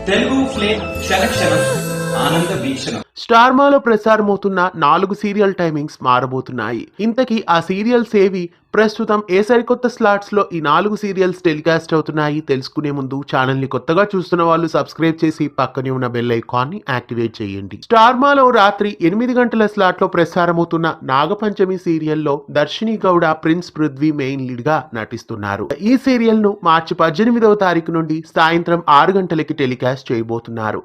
Telugu flame క్షణ ఆనంద వీక్షణ. స్టార్ మాలో ప్రసారమవుతున్న 4 సీరియల్ టైమింగ్స్ మారబోతున్నాయి. ఇంతకీ ఆ సీరియల్స్ ఏవి, ప్రస్తుతం ఏ సరికొత్త స్లాట్స్ లో ఈ 4 సీరియల్స్ టెలికాస్ట్ అవుతున్నాయి తెలుసుకునే ముందు ఛానల్ ని కొత్తగా చూస్తున్న వాళ్ళు సబ్స్క్రైబ్ చేసి పక్కనే ఉన్న బెల్ ఐకాన్ ని యాక్టివేట్ చేయండి. స్టార్ మాలో రాత్రి 8 గంటల స్లాట్ లో ప్రసారమవుతున్న నాగపంచమి సీరియల్లో Darshini Gowda, prince Prithvi main lead గా నటిస్తున్నారు. ఈ సీరియల్ ను మార్చి 18వ తారీఖు నుండి సాయంత్రం 6 గంటలకి టెలికాస్ట్ చేయబోతున్నారు.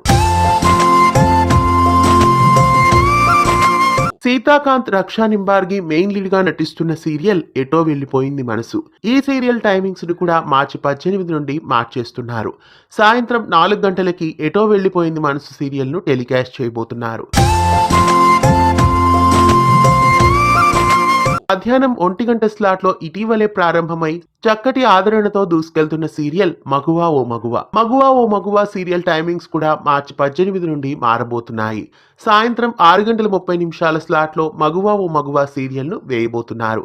సీతాకాంత్, రక్షా నింబార్గి మెయిన్ లీడ్ గా నటిస్తున్న సీరియల్ ఎటో వెళ్లిపోయింది మనసు. ఈ సీరియల్ టైమింగ్స్ ను కూడా మార్చి 18 నుండి మార్చేస్తున్నారు. సాయంత్రం 4 గంటలకి ఎటో వెళ్లిపోయింది మనసు సీరియల్ ను టెలికాస్ట్ చేయబోతున్నారు. మధ్యాహ్నం 1 గంట స్లాట్ లో ఇటీవలే ప్రారంభమై చక్కటి ఆదరణతో దూసుకెళ్తున్న సీరియల్ మగువా ఓ మగువా. మగువా ఓ మగువా సీరియల్ టైమింగ్స్ కూడా మార్చి 18 నుండి మారబోతున్నాయి. సాయంత్రం 6:30 స్లాట్ లో మగువా ఓ మగువా సీరియల్ ను వేయబోతున్నారు.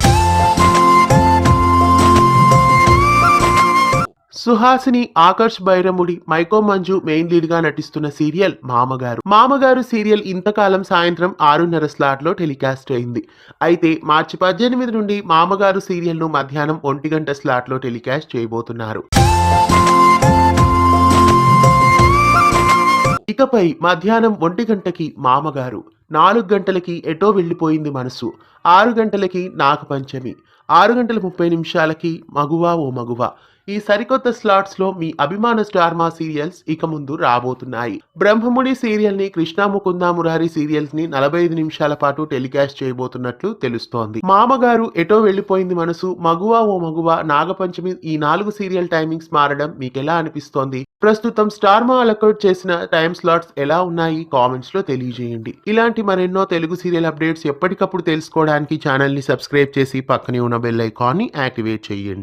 సుహాసిని, ఆకర్ష్ బైరముడి, మైకో మంజు మెయిన్ లీడ్ గా నటిస్తున్న సీరియల్ మామగారు. మామగారు సీరియల్ ఇంతకాలం సాయంత్రం 6:30 స్లాట్ లో టెలికాస్ట్ అయింది. అయితే మార్చి 18 నుండి మామగారు సీరియల్ ను మధ్యాహ్నం 1 గంట స్లాట్ లో టెలికాస్ట్ చేయబోతున్నారు. ఇకపై మధ్యాహ్నం 1 గంటకి మామగారు, 4 గంటలకి ఎటో వెళ్లిపోయింది మనసు, 6 గంటలకి నాగపంచమి, 6:30 మగువా ఓ మగువా. ఈ సరికొత్త స్లాట్స్ లో మీ అభిమాన స్టార్ మా సీరియల్స్ ఇక ముందు రాబోతున్నాయి. బ్రహ్మముడి సీరియల్ ని, కృష్ణ ముకుంద మురారి సీరియల్స్ ని 45 నిమిషాల పాటు టెలికాస్ట్ చేయబోతున్నట్లు తెలుస్తోంది. మామగారు, ఎటో వెళ్లిపోయింది మనసు, మగువా ఓ మగువా, నాగపంచమి ఈ 4 సీరియల్ టైమింగ్స్ మారడం మీకెలా అనిపిస్తోంది? ప్రస్తుతం స్టార్ మా అలౌట్ చేసిన టైమ్ స్లాట్స్ ఎలా ఉన్నాయి కామెంట్స్ లో తెలియజేయండి. ఇలాంటి మరెన్నో తెలుగు సీరియల్ అప్డేట్స్ ఎప్పటికప్పుడు తెలుసుకోవడానికి ఛానల్ ని సబ్స్క్రైబ్ చేసి పక్కనే ఉన్న బెల్ ఐకాన్ ని యాక్టివేట్ చేయండి.